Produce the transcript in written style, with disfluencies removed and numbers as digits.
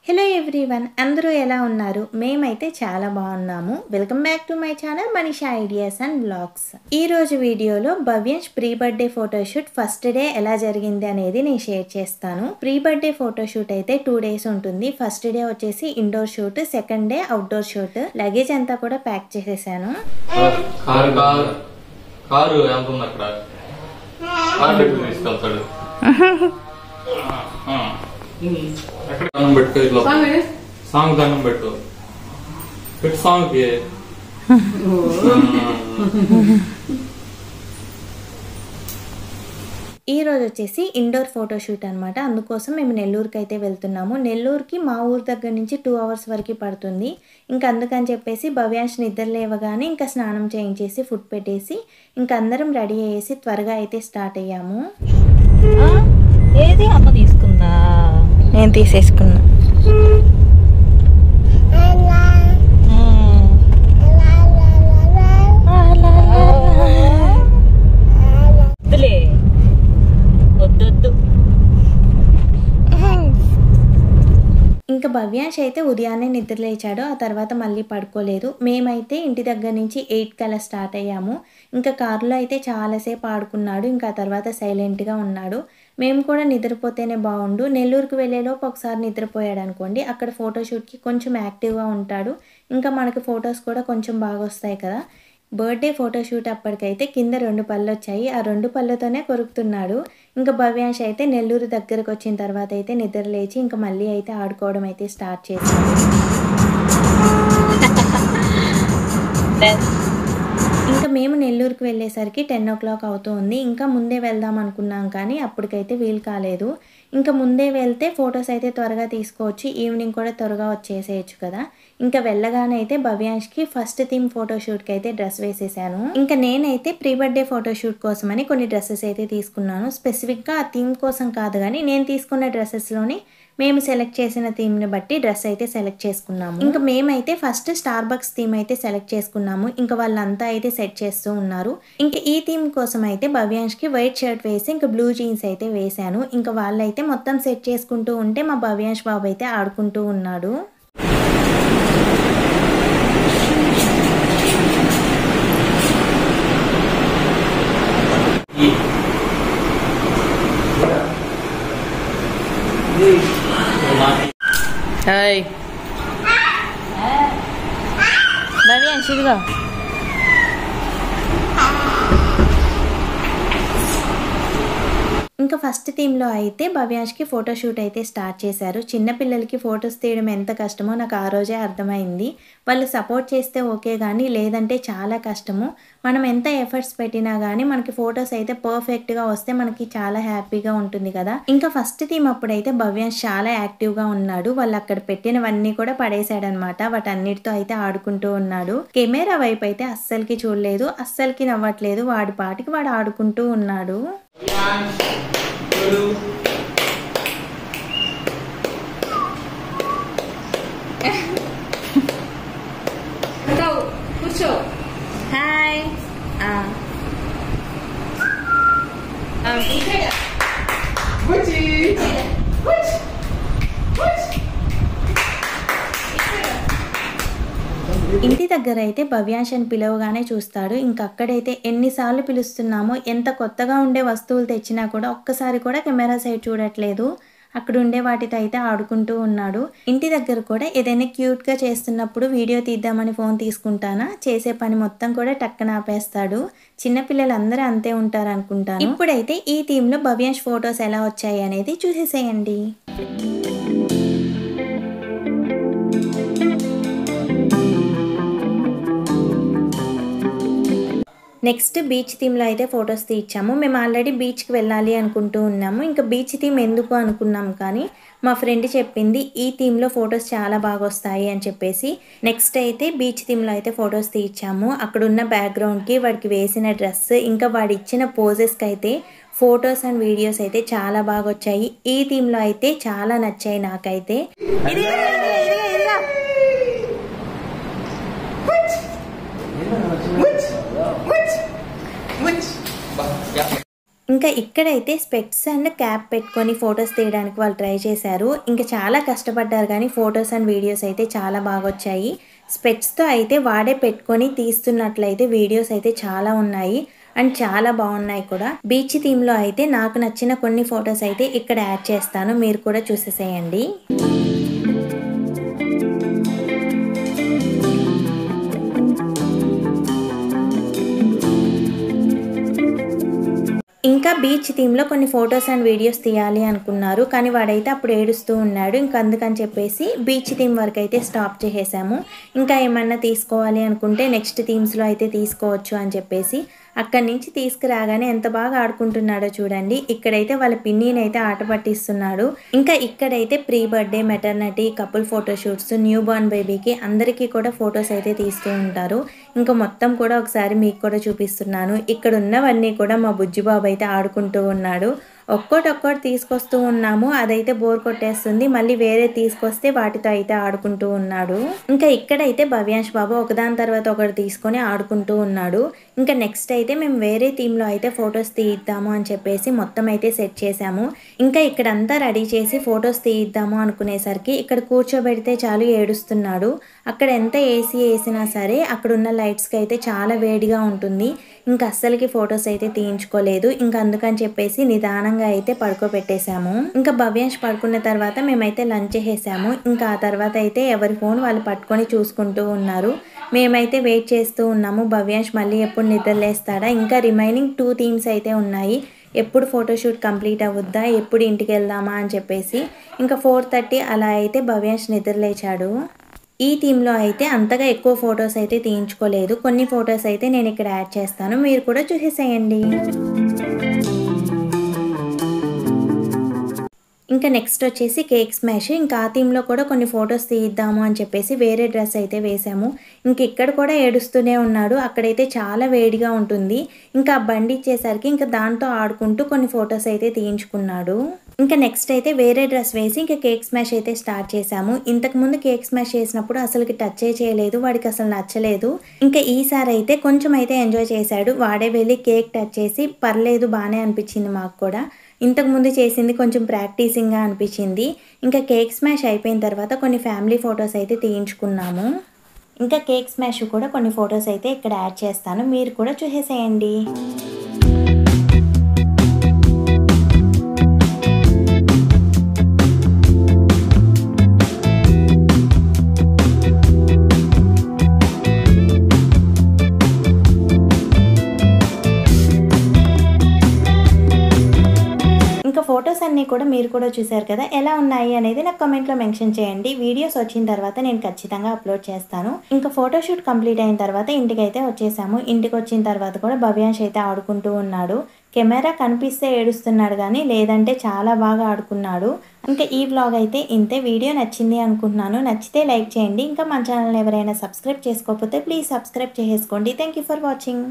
Hello everyone, అందరూ ఎలా ఉన్నారు? మేమైతే చాలా బాగున్నాము. Welcome back to my channel Manisha ideas and vlogs. ఈ రోజు వీడియోలో Bhavyansh pre birthday photoshoot first day ఎలా జరిగింది అనేది నేను షేర్ చేస్తాను. ప్రీ బర్త్డే ఫోటోషూట్ అయితే 2 days ఉంటుంది. ఫస్ట్ డే వచ్చేసి indoor shoot, second day outdoor shoot. Luggage అంతా కూడా ప్యాక్ చేసేసాను. సాంగ్ దండం పెట్టు సాంగ్ ఈ రోజు వచ్చేసి ఇండోర్ ఫోటోషూట్ అనమాట. అందుకోసం మేము నెల్లూరుకి అయితే వెళ్తున్నాము. నెల్లూరుకి మా ఊరు దగ్గర నుంచి 2 hours వరకు పడుతుంది. ఇంకా అందుకని చెప్పేసి భవ్యాంష్ నిద్ర లేవగానే ఇంకా స్నానం చేయించేసి ఫుడ్ పెట్టేసి ఇంకా అందరం రెడీ అయ్యేసి త్వరగా అయితే స్టార్ట్ అయ్యాము. ఏది అమ్మ తీసుకుందా? నేను తీసేసుకున్నా. వద్దు. ఇంకా భవ్యాంష్ అయితే ఉదయాన్నే నిద్ర లేచాడు. ఆ తర్వాత మళ్ళీ పడుకోలేదు. మేమైతే ఇంటి దగ్గర నుంచి 8 కల్లా స్టార్ట్ అయ్యాము. ఇంకా కారులో అయితే చాలాసేపు ఆడుకున్నాడు. ఇంకా తర్వాత సైలెంట్గా ఉన్నాడు. మేము కూడా నిద్రపోతేనే బాగుండు. నెల్లూరుకు వెళ్ళేలోపు ఒకసారి నిద్రపోయాడు అనుకోండి, అక్కడ ఫోటోషూట్కి కొంచెం యాక్టివ్గా ఉంటాడు. ఇంకా మనకి ఫొటోస్ కూడా కొంచెం బాగా వస్తాయి కదా. బర్త్డే ఫోటోషూట్ అప్పటికైతే కింద 2 పళ్ళు వచ్చాయి. ఆ 2 పళ్ళతోనే కొరుకుతున్నాడు. ఇంకా భవ్యాంష్ అయితే నెల్లూరు దగ్గరకు వచ్చిన తర్వాత అయితే నిద్ర లేచి ఇంకా మళ్ళీ అయితే ఆడుకోవడం అయితే స్టార్ట్ చేశాడు. ఇంకా మేము నెల్లూరుకి వెళ్ళేసరికి 10 o'clock అవుతుంది. ఇంకా ముందే వెళ్దాం అనుకున్నాం కానీ అప్పటికైతే వీలు కాలేదు. ఇంకా ముందే వెళ్తే ఫొటోస్ అయితే త్వరగా తీసుకోవచ్చు, ఈవినింగ్ కూడా త్వరగా వచ్చేసేయచ్చు కదా. ఇంకా వెళ్ళగానే అయితే భవ్యాంష్కి ఫస్ట్ థీమ్ ఫోటోషూట్కి అయితే డ్రెస్ వేసేసాను. ఇంకా నేనైతే ప్రీ బర్త్డే ఫోటోషూట్ కోసమని కొన్ని డ్రెస్సెస్ అయితే తీసుకున్నాను. స్పెసిఫిక్గా ఆ థీమ్ కోసం కాదు కానీ నేను తీసుకున్న డ్రెస్సెస్లోని మేము సెలెక్ట్ చేసిన థీమ్ని బట్టి డ్రెస్ అయితే సెలెక్ట్ చేసుకున్నాము. ఇంకా మేమైతే ఫస్ట్ స్టార్బక్స్ థీమ్ అయితే సెలెక్ట్ చేసుకున్నాము. ఇంకా వాళ్ళంతా అయితే సెట్ చేస్తూ ఉన్నారు. ఇంకా ఈ థీమ్ కోసం అయితే భవ్యాంష్కి వైట్ షర్ట్ వేసి ఇంకా బ్లూ జీన్స్ అయితే వేశాను. ఇంకా వాళ్ళైతే మొత్తం సెట్ చేసుకుంటూ ఉంటే మా భవ్యాంష్ బాబు అయితే ఆడుకుంటూ ఉన్నాడు. భవ్యాంష్ ఇదిగో. ఇంకా ఫస్ట్ థీమ్లో అయితే భవ్యాంష్కి ఫోటోషూట్ అయితే స్టార్ట్ చేశారు. చిన్నపిల్లలకి ఫొటోస్ తీయడం ఎంత కష్టమో నాకు ఆ రోజే అర్థమైంది. వాళ్ళు సపోర్ట్ చేస్తే ఓకే కానీ లేదంటే చాలా కష్టము. మనం ఎంత ఎఫర్ట్స్ పెట్టినా కానీ మనకి ఫొటోస్ అయితే పర్ఫెక్ట్గా వస్తే మనకి చాలా హ్యాపీగా ఉంటుంది కదా. ఇంకా ఫస్ట్ థీమ్ అప్పుడైతే భవ్యాంష్ చాలా యాక్టివ్గా ఉన్నాడు. వాళ్ళు అక్కడ పెట్టినవన్నీ కూడా పడేశాడనమాట. వాటన్నిటితో అయితే ఆడుకుంటూ ఉన్నాడు. కెమెరా వైపు అయితే అస్సలకి చూడలేదు, అస్సలకి నవ్వట్లేదు. వాడి పాటికి వాడు ఆడుకుంటూ ఉన్నాడు. కూర్చో. హాయ్. ఇంటి దగ్గర అయితే భవ్యాంష్ అని పిలవగానే చూస్తాడు. ఇంకా అక్కడైతే ఎన్నిసార్లు పిలుస్తున్నామో, ఎంత కొత్తగా ఉండే వస్తువులు తెచ్చినా కూడా ఒక్కసారి కూడా కెమెరా సైడ్ చూడట్లేదు. అక్కడ ఉండే వాటితో అయితే ఆడుకుంటూ ఉన్నాడు. ఇంటి దగ్గర కూడా ఏదైనా క్యూట్గా చేస్తున్నప్పుడు వీడియో తీద్దామని ఫోన్ తీసుకుంటానా, చేసే పని మొత్తం కూడా టక్కన ఆపేస్తాడు. చిన్నపిల్లలందరూ అంతే ఉంటారు అనుకుంటాను. ఇప్పుడైతే ఈ థీమ్లో భవ్యాంష్ ఫొటోస్ ఎలా వచ్చాయి అనేది చూసేసేయండి. నెక్స్ట్ బీచ్ థీమ్లో అయితే ఫొటోస్ తీర్చాము. మేము ఆల్రెడీ బీచ్కి వెళ్ళాలి అనుకుంటూ ఉన్నాము. ఇంకా బీచ్ థీమ్ ఎందుకు అనుకున్నాం కానీ మా ఫ్రెండ్ చెప్పింది ఈ థీమ్లో ఫొటోస్ చాలా బాగా వస్తాయి అని చెప్పేసి నెక్స్ట్ అయితే బీచ్ థీమ్లో అయితే ఫొటోస్ తీర్చాము. అక్కడున్న బ్యాక్గ్రౌండ్కి వాడికి వేసిన డ్రెస్ ఇంకా వాడి ఇచ్చిన పోజెస్కి అయితే ఫొటోస్ అండ్ వీడియోస్ అయితే చాలా బాగా వచ్చాయి. ఈ థీమ్లో అయితే చాలా నచ్చాయి నాకైతే. ఇంకా ఇక్కడైతే స్పెక్ట్స్ అండ్ క్యాప్ పెట్టుకొని ఫొటోస్ తీయడానికి వాళ్ళు ట్రై చేశారు. ఇంకా చాలా కష్టపడ్డారు కానీ ఫొటోస్ అండ్ వీడియోస్ అయితే చాలా బాగా వచ్చాయి. స్పెక్ట్స్తో అయితే వాడే పెట్టుకొని తీస్తున్నట్లయితే వీడియోస్ అయితే చాలా ఉన్నాయి అండ్ చాలా బాగున్నాయి కూడా. బీచ్ థీమ్లో అయితే నాకు నచ్చిన కొన్ని ఫొటోస్ అయితే ఇక్కడ యాడ్ చేస్తాను, మీరు కూడా చూసేసేయండి. ఇంకా బీచ్ థీమ్లో కొన్ని ఫొటోస్ అండ్ వీడియోస్ తీయాలి అనుకున్నారు కానీ వాడైతే అప్పుడు ఏడుస్తూ ఉన్నాడు. ఇంకా అందుకని చెప్పేసి బీచ్ థీమ్ వరకు అయితే స్టాప్ చేసేసాము. ఇంకా ఏమన్నా తీసుకోవాలి అనుకుంటే నెక్స్ట్ థీమ్స్లో అయితే తీసుకోవచ్చు అని చెప్పేసి అక్కడి నుంచి తీసుకురాగానే ఎంత బాగా ఆడుకుంటున్నాడో చూడండి. ఇక్కడైతే వాళ్ళ పిన్నిని అయితే ఆట పట్టిస్తున్నాడు. ఇంకా ఇక్కడైతే pre birthday, maternity, couple photoshoots, new Born బేబీకి అందరికీ కూడా ఫొటోస్ అయితే తీస్తూ ఉంటారు. ఇంకా మొత్తం కూడా ఒకసారి మీకు కూడా చూపిస్తున్నాను. ఇక్కడ ఉన్నవన్నీ కూడా మా బుజ్జిబాబు అయితే ఆడుకుంటూ ఉన్నాడు. ఒక్కోటొక్కటి తీసుకొస్తూ ఉన్నాము, అదైతే బోర్ కొట్టేస్తుంది. మళ్ళీ వేరే తీసుకొస్తే వాటితో అయితే ఆడుకుంటూ ఉన్నాడు. ఇంకా ఇక్కడైతే భవ్యాంశ్ బాబు ఒకదాని తర్వాత ఒకటి తీసుకొని ఆడుకుంటూ ఉన్నాడు. ఇంకా నెక్స్ట్ అయితే మేము వేరే థీమ్లో అయితే ఫొటోస్ తీయిద్దాము అని చెప్పేసి మొత్తం అయితే సెట్ చేసాము. ఇంకా ఇక్కడంతా రెడీ చేసి ఫొటోస్ తీయిద్దాము అనుకునేసరికి ఇక్కడ కూర్చోబెడితే చాలు ఏడుస్తున్నాడు. అక్కడ ఎంత ఏసీ వేసినా సరే అక్కడున్న లైట్స్కి అయితే చాలా వేడిగా ఉంటుంది. ఇంకా అస్సలకి ఫొటోస్ అయితే తీయించుకోలేదు. ఇంకా అందుకని చెప్పేసి నిదానంగా అయితే పడుకోబెట్టేశాము. ఇంకా భవ్యాంశ్ పడుకున్న తర్వాత మేమైతే లంచ్ చేసేసాము. ఇంకా ఆ తర్వాత అయితే ఎవరి ఫోన్ వాళ్ళు పట్టుకొని చూసుకుంటూ ఉన్నారు. మేమైతే వెయిట్ చేస్తూ ఉన్నాము భవ్యాంశ్ మళ్ళీ ఎప్పుడు నిద్రలేస్తాడా. ఇంకా రిమైనింగ్ 2 థీమ్స్ అయితే ఉన్నాయి. ఎప్పుడు ఫోటోషూట్ కంప్లీట్ అవుద్దా, ఎప్పుడు ఇంటికి వెళ్దామా అని చెప్పేసి. ఇంకా 4:30 అలా అయితే భవ్యాంశ్ నిద్రలేచాడు. ఈ థీమ్లో అయితే అంతగా ఎక్కువ ఫొటోస్ అయితే తీయించుకోలేదు. కొన్ని ఫొటోస్ అయితే నేను ఇక్కడ యాడ్ చేస్తాను, మీరు కూడా చూసేసేయండి. ఇంకా నెక్స్ట్ వచ్చేసి కేక్ స్మాష్. ఇంకా ఆ థీమ్లో కూడా కొన్ని ఫొటోస్ తీయిద్దాము అని చెప్పేసి వేరే డ్రెస్ అయితే వేసాము. ఇంక ఇక్కడ కూడా ఏడుస్తూనే ఉన్నాడు. అక్కడైతే చాలా వేడిగా ఉంటుంది. ఇంకా ఆ బండి ఇచ్చేసరికి ఇంకా దాంతో ఆడుకుంటూ కొన్ని ఫొటోస్ అయితే తీయించుకున్నాడు. ఇంకా నెక్స్ట్ అయితే వేరే డ్రెస్ వేసి ఇంకా కేక్ స్మాష్ అయితే స్టార్ట్ చేసాము. ఇంతకుముందు కేక్ స్మాష్ చేసినప్పుడు అసలుకి టచ్ చేయలేదు, వాడికి అసలు నచ్చలేదు. ఇంకా ఈసారి అయితే కొంచెం అయితే ఎంజాయ్ చేశాడు. వాడే వెళ్ళి కేక్ టచ్ చేసి పర్లేదు బాగానే అనిపించింది మాకు కూడా. ఇంతకుముందు చేసింది కొంచెం ప్రాక్టీసింగ్గా అనిపించింది. ఇంకా కేక్ స్మాష్ అయిపోయిన తర్వాత కొన్ని ఫ్యామిలీ ఫొటోస్ అయితే తీయించుకున్నాము. ఇంకా కేక్ స్మాష్ కూడా కొన్ని ఫొటోస్ అయితే ఇక్కడ యాడ్ చేస్తాను, మీరు కూడా చూసేసేయండి. ఫొటోస్ అన్నీ కూడా మీరు కూడా చూసారు కదా, ఎలా ఉన్నాయి అనేది నాకు కామెంట్లో మెన్షన్ చేయండి. వీడియోస్ వచ్చిన తర్వాత నేను ఖచ్చితంగా అప్లోడ్ చేస్తాను. ఇంకా ఫోటోషూట్ కంప్లీట్ అయిన తర్వాత ఇంటికి అయితే వచ్చేసాము. ఇంటికి వచ్చిన తర్వాత కూడా భవ్యాంశ్ అయితే ఆడుకుంటూ ఉన్నాడు. కెమెరా కనిపిస్తే ఏడుస్తున్నాడు కానీ లేదంటే చాలా బాగా ఆడుకున్నాడు. ఇంకా ఈ వ్లాగ్ అయితే ఇంతే. వీడియో నచ్చింది అనుకుంటున్నాను. నచ్చితే లైక్ చేయండి. ఇంకా మన ఛానల్ ఎవరైనా సబ్స్క్రైబ్ చేసుకోకపోతే ప్లీజ్ సబ్స్క్రైబ్ చేసుకోండి. Thank you for watching.